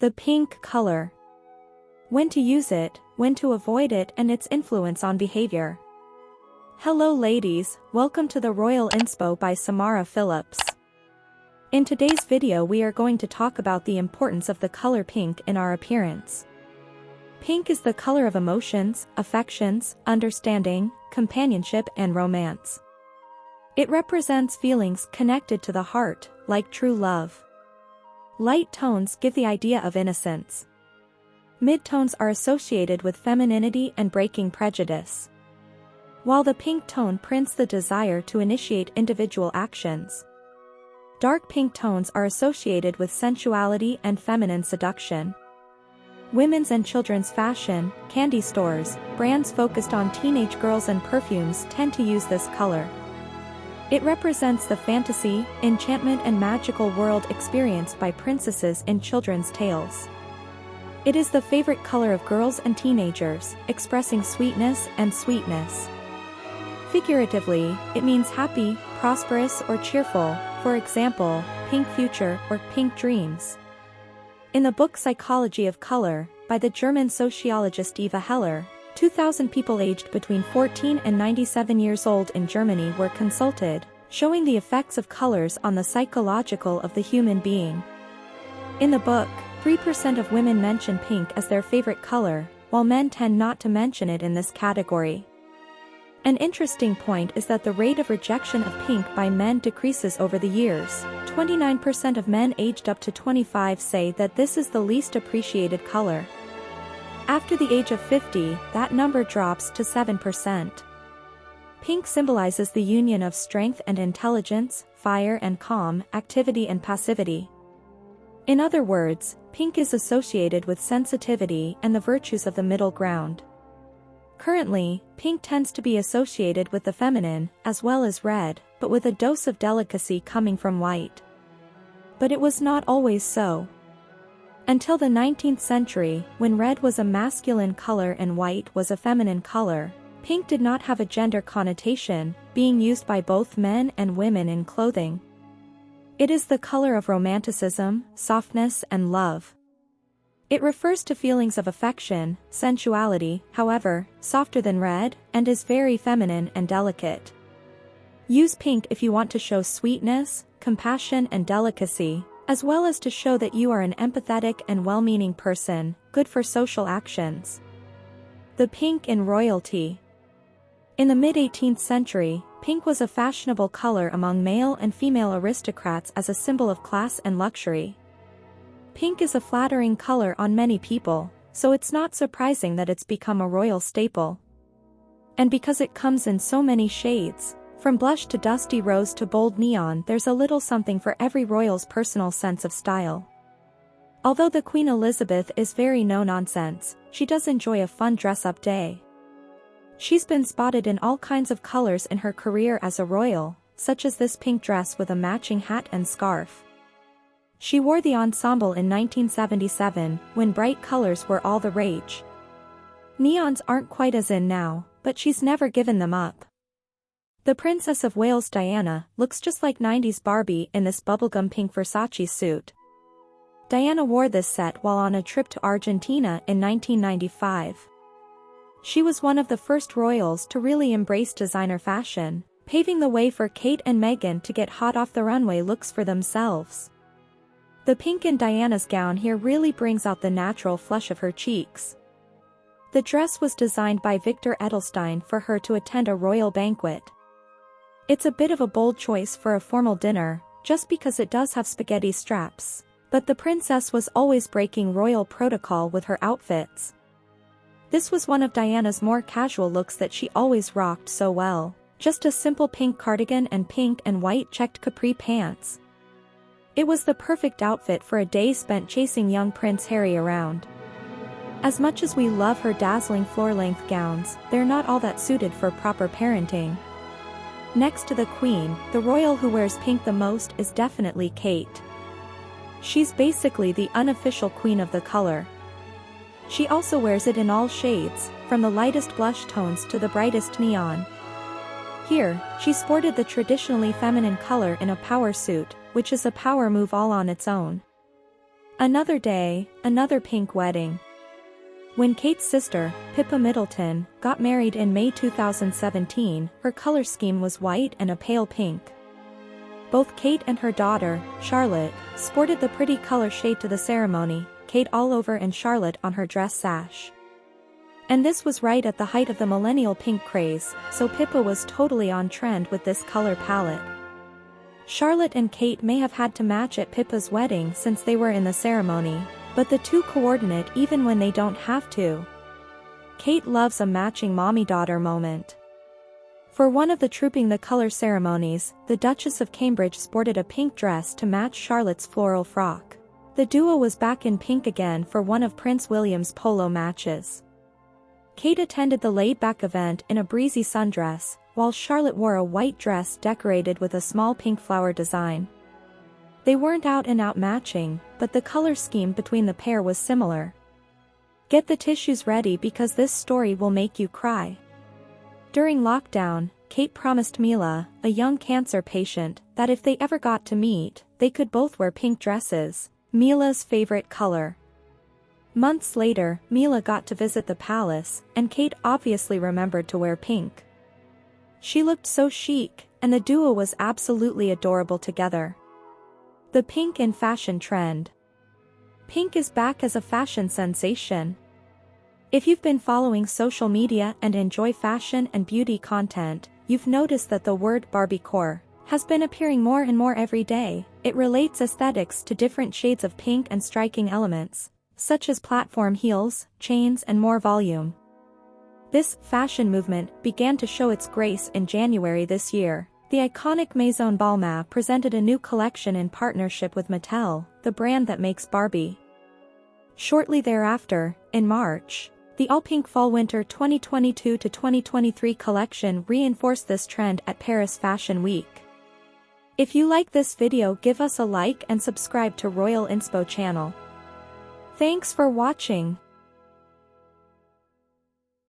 The pink color. When to use it, when to avoid it, and its influence on behavior. Hello ladies, welcome to the Royal Inspo by Samara Phillips. In today's video we are going to talk about the importance of the color pink in our appearance. Pink is the color of emotions, affections, understanding, companionship and romance. It represents feelings connected to the heart, like true love. Light tones give the idea of innocence. Midtones are associated with femininity and breaking prejudice. While the pink tone prints the desire to initiate individual actions. Dark pink tones are associated with sensuality and feminine seduction. Women's and children's fashion, candy stores, brands focused on teenage girls and perfumes tend to use this color. It represents the fantasy, enchantment and magical world experienced by princesses in children's tales. It is the favorite color of girls and teenagers, expressing sweetness and sweetness. Figuratively, it means happy, prosperous or cheerful, for example, pink future or pink dreams. In the book Psychology of Color, by the German sociologist Eva Heller, 2,000 people aged between 14 and 97 years old in Germany were consulted, showing the effects of colors on the psychological of the human being. In the book, 3% of women mention pink as their favorite color, while men tend not to mention it in this category. An interesting point is that the rate of rejection of pink by men decreases over the years. 29% of men aged up to 25 say that this is the least appreciated color. After the age of 50, that number drops to 7%. Pink symbolizes the union of strength and intelligence, fire and calm, activity and passivity. In other words, pink is associated with sensitivity and the virtues of the middle ground. Currently, pink tends to be associated with the feminine, as well as red, but with a dose of delicacy coming from white. But it was not always so. Until the 19th century, when red was a masculine color and white was a feminine color, pink did not have a gender connotation, being used by both men and women in clothing. It is the color of romanticism, softness and love. It refers to feelings of affection, sensuality, however, softer than red, and is very feminine and delicate. Use pink if you want to show sweetness, compassion and delicacy, as well as to show that you are an empathetic and well-meaning person, good for social actions. The pink in royalty. In the mid-18th century, pink was a fashionable color among male and female aristocrats as a symbol of class and luxury. Pink is a flattering color on many people, so it's not surprising that it's become a royal staple. And because it comes in so many shades, from blush to dusty rose to bold neon, there's a little something for every royal's personal sense of style. Although the Queen Elizabeth is very no-nonsense, she does enjoy a fun dress-up day. She's been spotted in all kinds of colors in her career as a royal, such as this pink dress with a matching hat and scarf. She wore the ensemble in 1977, when bright colors were all the rage. Neons aren't quite as in now, but she's never given them up. The Princess of Wales Diana looks just like 90s Barbie in this bubblegum pink Versace suit. Diana wore this set while on a trip to Argentina in 1995. She was one of the first royals to really embrace designer fashion, paving the way for Kate and Meghan to get hot off the runway looks for themselves. The pink in Diana's gown here really brings out the natural flush of her cheeks. The dress was designed by Victor Edelstein for her to attend a royal banquet. It's a bit of a bold choice for a formal dinner, just because it does have spaghetti straps, but the princess was always breaking royal protocol with her outfits. This was one of Diana's more casual looks that she always rocked so well, just a simple pink cardigan and pink and white checked capri pants. It was the perfect outfit for a day spent chasing young Prince Harry around. As much as we love her dazzling floor-length gowns, they're not all that suited for proper parenting. Next to the Queen, the royal who wears pink the most is definitely Kate. She's basically the unofficial queen of the color. She also wears it in all shades, from the lightest blush tones to the brightest neon. Here, she sported the traditionally feminine color in a power suit, which is a power move all on its own. Another day, another pink wedding. When Kate's sister, Pippa Middleton, got married in May 2017, her color scheme was white and a pale pink. Both Kate and her daughter, Charlotte, sported the pretty color shade to the ceremony, Kate all over and Charlotte on her dress sash. And this was right at the height of the millennial pink craze, so Pippa was totally on trend with this color palette. Charlotte and Kate may have had to match at Pippa's wedding since they were in the ceremony, but the two coordinate even when they don't have to. Kate loves a matching mommy-daughter moment. For one of the Trooping the Color ceremonies, the Duchess of Cambridge sported a pink dress to match Charlotte's floral frock. The duo was back in pink again for one of Prince William's polo matches. Kate attended the laid-back event in a breezy sundress, while Charlotte wore a white dress decorated with a small pink flower design. They weren't out-and-out matching, but the color scheme between the pair was similar. Get the tissues ready because this story will make you cry. During lockdown, Kate promised Mila, a young cancer patient, that if they ever got to meet, they could both wear pink dresses, Mila's favorite color. Months later, Mila got to visit the palace, and Kate obviously remembered to wear pink. She looked so chic, and the duo was absolutely adorable together. The pink in fashion trend. Pink is back as a fashion sensation. If you've been following social media and enjoy fashion and beauty content, you've noticed that the word Barbiecore has been appearing more and more every day. It relates aesthetics to different shades of pink and striking elements, such as platform heels, chains and more volume. This fashion movement began to show its grace in January this year. The iconic Maison Balmain presented a new collection in partnership with Mattel, the brand that makes Barbie. Shortly thereafter, in March, the all-pink Fall-Winter 2022-2023 collection reinforced this trend at Paris Fashion Week. If you like this video, give us a like and subscribe to Royal Inspo channel. Thanks for watching.